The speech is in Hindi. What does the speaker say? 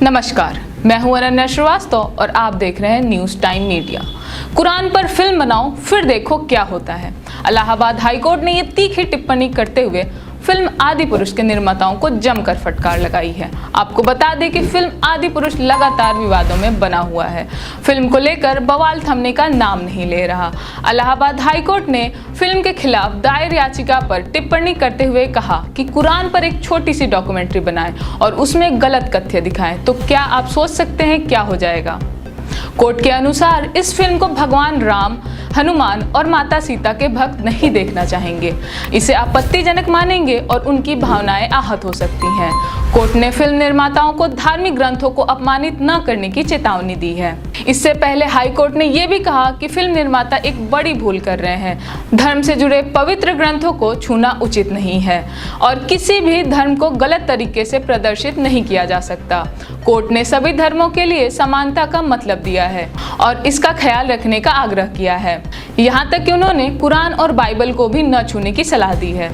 नमस्कार, मैं हूं अनन्या श्रीवास्तव और आप देख रहे हैं न्यूज़ टाइम मीडिया। कुरान पर फिल्म बनाओ फिर देखो क्या होता है। इलाहाबाद हाईकोर्ट ने ये तीखी टिप्पणी करते हुए फिल्म आदिपुरुष के निर्माताओं को जमकर फटकार लगाई है। आपको बता दें कि फिल्म आदिपुरुष लगातार विवादों में बना हुआ है। फिल्म को लेकर बवाल थमने का नाम नहीं ले रहा। इलाहाबाद हाईकोर्ट ने फिल्म के खिलाफ दायर याचिका पर टिप्पणी करते हुए कहा कि कुरान पर एक छोटी सी डॉक्यूमेंट्री बनाएं और उसमें गलत तथ्य दिखाएं तो क्या आप सोच सकते हैं क्या हो जाएगा। कोर्ट के अनुसार इस फिल्म को भगवान राम, हनुमान और माता सीता के भक्त नहीं देखना चाहेंगे। इसे आपत्तिजनक मानेंगे और उनकी भावनाएं आहत हो सकती हैं। कोर्ट ने फिल्म निर्माताओं को धार्मिक ग्रंथों को अपमानित न करने की चेतावनी दी है। इससे पहले हाई कोर्ट ने यह भी कहा कि फिल्म निर्माता एक बड़ी भूल कर रहे हैं। धर्म से जुड़े पवित्र ग्रंथों को छूना उचित नहीं है और किसी भी धर्म को गलत तरीके से प्रदर्शित नहीं किया जा सकता। कोर्ट ने सभी धर्मों के लिए समानता का मतलब दिया है और इसका ख्याल रखने का आग्रह किया है। यहाँ तक कि उन्होंने कुरान और बाइबल को भी न छूने की सलाह दी है।